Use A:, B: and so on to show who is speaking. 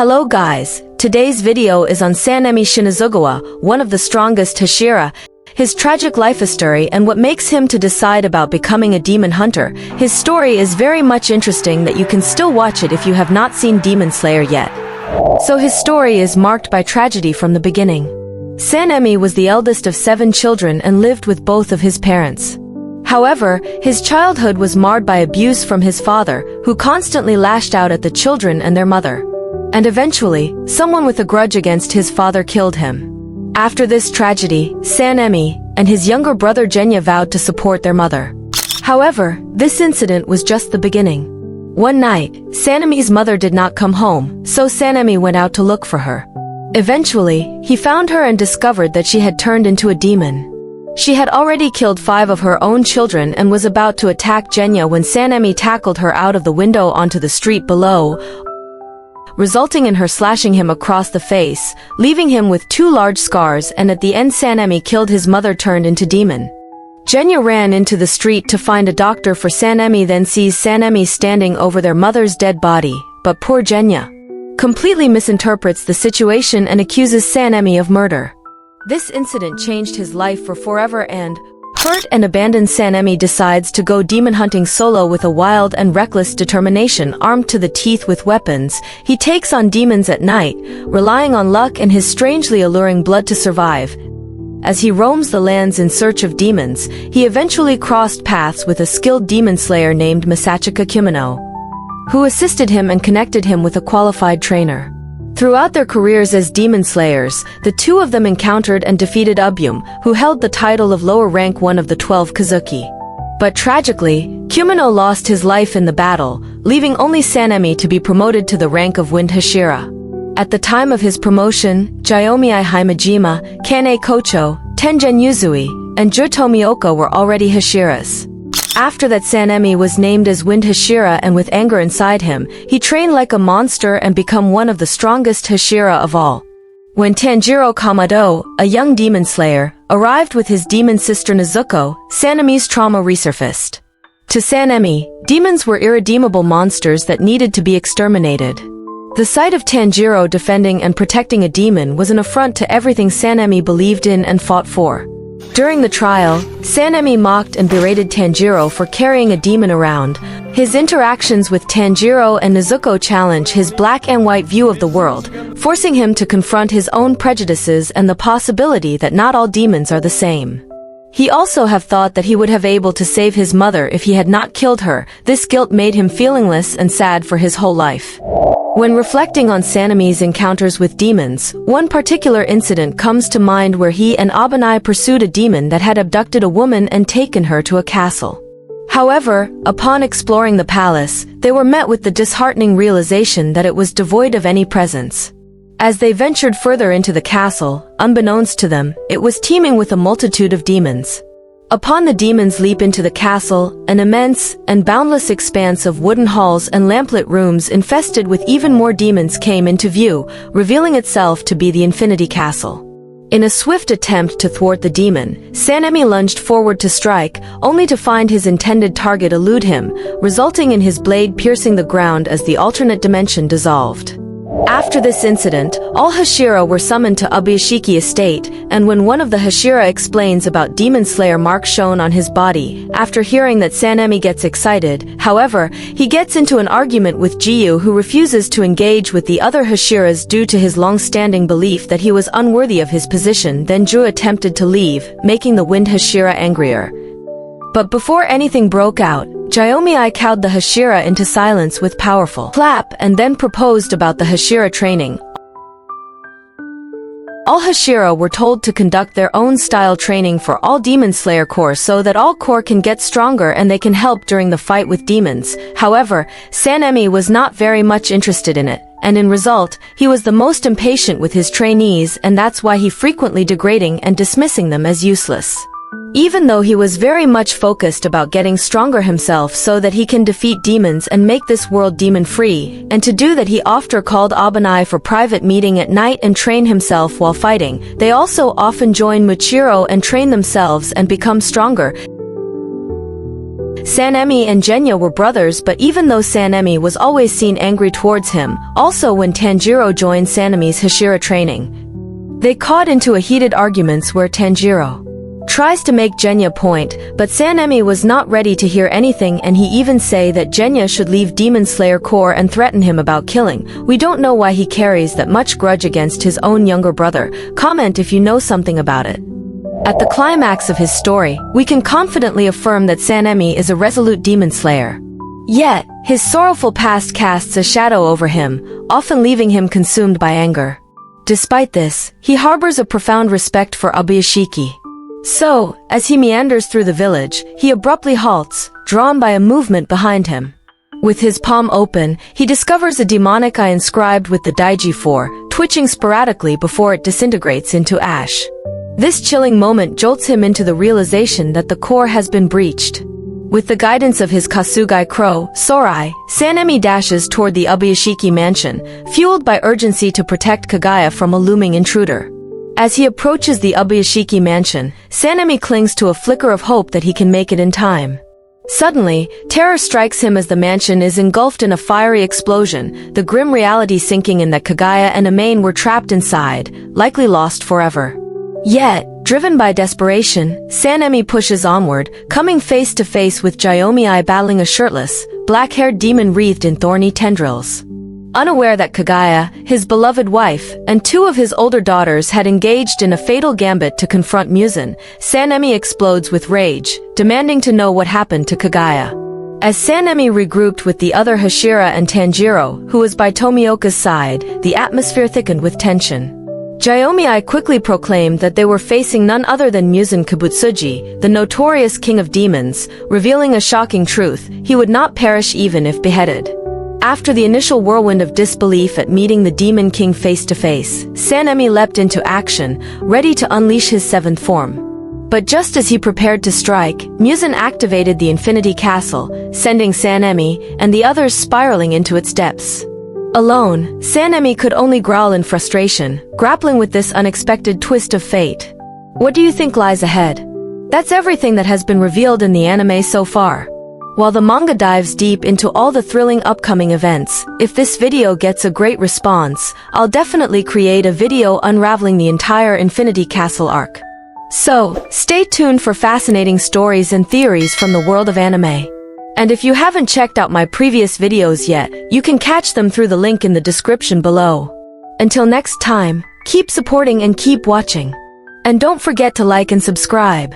A: Hello guys, today's video is on Sanemi Shinazugawa, one of the strongest Hashira, his tragic life story and what makes him to decide about becoming a demon hunter. His story is very much interesting that you can still watch it if you have not seen Demon Slayer yet. So his story is marked by tragedy from the beginning. Sanemi was the eldest of 7 children and lived with both of his parents. However, his childhood was marred by abuse from his father, who constantly lashed out at the children and their mother. And eventually, someone with a grudge against his father killed him. After this tragedy, Sanemi and his younger brother Genya vowed to support their mother. However, this incident was just the beginning. One night, Sanemi's mother did not come home, so Sanemi went out to look for her. Eventually, he found her and discovered that she had turned into a demon. She had already killed 5 of her own children and was about to attack Genya when Sanemi tackled her out of the window onto the street below, resulting in her slashing him across the face, leaving him with 2 large scars, and at the end Sanemi killed his mother turned into demon. Genya ran into the street to find a doctor for Sanemi, then sees Sanemi standing over their mother's dead body, but poor Genya completely misinterprets the situation and accuses Sanemi of murder. This incident changed his life for forever and, hurt and abandoned, Sanemi decides to go demon hunting solo with a wild and reckless determination. Armed to the teeth with weapons, he takes on demons at night, relying on luck and his strangely alluring blood to survive. As he roams the lands in search of demons, he eventually crossed paths with a skilled demon slayer named Masachika Kimono, who assisted him and connected him with a qualified trainer. Throughout their careers as demon slayers, the 2 of them encountered and defeated Ubum, who held the title of lower rank 1 of the 12 Kazuki. But tragically, Kimono lost his life in the battle, leaving only Sanemi to be promoted to the rank of Wind Hashira. At the time of his promotion, Jyomiai Himejima, Kane Kocho, Tengen Yuzui, and Jutomioka were already Hashiras. After that, Sanemi was named as Wind Hashira, and with anger inside him, he trained like a monster and become one of the strongest Hashira of all. When Tanjiro Kamado, a young demon slayer, arrived with his demon sister Nezuko, Sanemi's trauma resurfaced. To Sanemi, demons were irredeemable monsters that needed to be exterminated. The sight of Tanjiro defending and protecting a demon was an affront to everything Sanemi believed in and fought for. During the trial, Sanemi mocked and berated Tanjiro for carrying a demon around. His interactions with Tanjiro and Nezuko challenge his black and white view of the world, forcing him to confront his own prejudices and the possibility that not all demons are the same. He also have thought that he would have able to save his mother if he had not killed her. This guilt made him feelingless and sad for his whole life. When reflecting on Sanemi's encounters with demons, one particular incident comes to mind where he and Abanai pursued a demon that had abducted a woman and taken her to a castle. However, upon exploring the palace, they were met with the disheartening realization that it was devoid of any presence. As they ventured further into the castle, unbeknownst to them, it was teeming with a multitude of demons. Upon the demons leap into the castle, an immense and boundless expanse of wooden halls and lamplit rooms infested with even more demons came into view, revealing itself to be the Infinity Castle. In a swift attempt to thwart the demon, Sanemi lunged forward to strike, only to find his intended target elude him, resulting in his blade piercing the ground as the alternate dimension dissolved. After this incident, all Hashira were summoned to Ubuyashiki estate, and when one of the Hashira explains about demon slayer mark shown on his body, after hearing that, Sanemi gets excited. However, he gets into an argument with Jiyu, who refuses to engage with the other Hashiras due to his long-standing belief that he was unworthy of his position. Then Ju attempted to leave, making the Wind Hashira angrier. But before anything broke out, Jyomiai cowed the Hashira into silence with powerful clap and then proposed about the Hashira training. All Hashira were told to conduct their own style training for all Demon Slayer Corps so that all Corps can get stronger and they can help during the fight with demons. However, Sanemi was not very much interested in it, and in result, he was the most impatient with his trainees, and that's why he frequently degrading and dismissing them as useless. Even though he was very much focused about getting stronger himself so that he can defeat demons and make this world demon-free, and to do that he often called Abanai for private meeting at night and train himself while fighting. They also often join Muchiro and train themselves and become stronger. Sanemi and Genya were brothers, but even though Sanemi was always seen angry towards him, also when Tanjiro joined Sanemi's Hashira training, they caught into a heated arguments where Tanjiro tries to make Genya point, but Sanemi was not ready to hear anything, and he even say that Genya should leave Demon Slayer Corps and threaten him about killing. We don't know why he carries that much grudge against his own younger brother. Comment if you know something about it. At the climax of his story, we can confidently affirm that Sanemi is a resolute demon slayer. Yet, his sorrowful past casts a shadow over him, often leaving him consumed by anger. Despite this, he harbors a profound respect for Obuyashiki. So, as he meanders through the village, he abruptly halts, drawn by a movement behind him. With his palm open, he discovers a demonic eye inscribed with the Daiji 4, twitching sporadically before it disintegrates into ash. This chilling moment jolts him into the realization that the core has been breached. With the guidance of his Kasugai Crow, Sorai, Sanemi dashes toward the Obuyashiki mansion, fueled by urgency to protect Kagaya from a looming intruder. As he approaches the Obuyashiki mansion, Sanemi clings to a flicker of hope that he can make it in time. Suddenly, terror strikes him as the mansion is engulfed in a fiery explosion, the grim reality sinking in that Kagaya and Amain were trapped inside, likely lost forever. Yet, driven by desperation, Sanemi pushes onward, coming face to face with Jiroiya's battling a shirtless, black-haired demon wreathed in thorny tendrils. Unaware that Kagaya, his beloved wife, and two of his older daughters had engaged in a fatal gambit to confront Muzan, Sanemi explodes with rage, demanding to know what happened to Kagaya. As Sanemi regrouped with the other Hashira and Tanjiro, who was by Tomioka's side, the atmosphere thickened with tension. Jiroiya quickly proclaimed that they were facing none other than Muzan Kibutsuji, the notorious king of demons, revealing a shocking truth: he would not perish even if beheaded. After the initial whirlwind of disbelief at meeting the Demon King face-to-face, Sanemi leapt into action, ready to unleash his seventh form. But just as he prepared to strike, Muzan activated the Infinity Castle, sending Sanemi and the others spiraling into its depths. Alone, Sanemi could only growl in frustration, grappling with this unexpected twist of fate. What do you think lies ahead? That's everything that has been revealed in the anime so far. While the manga dives deep into all the thrilling upcoming events, if this video gets a great response, I'll definitely create a video unraveling the entire Infinity Castle arc. So, stay tuned for fascinating stories and theories from the world of anime. And if you haven't checked out my previous videos yet, you can catch them through the link in the description below. Until next time, keep supporting and keep watching. And don't forget to like and subscribe.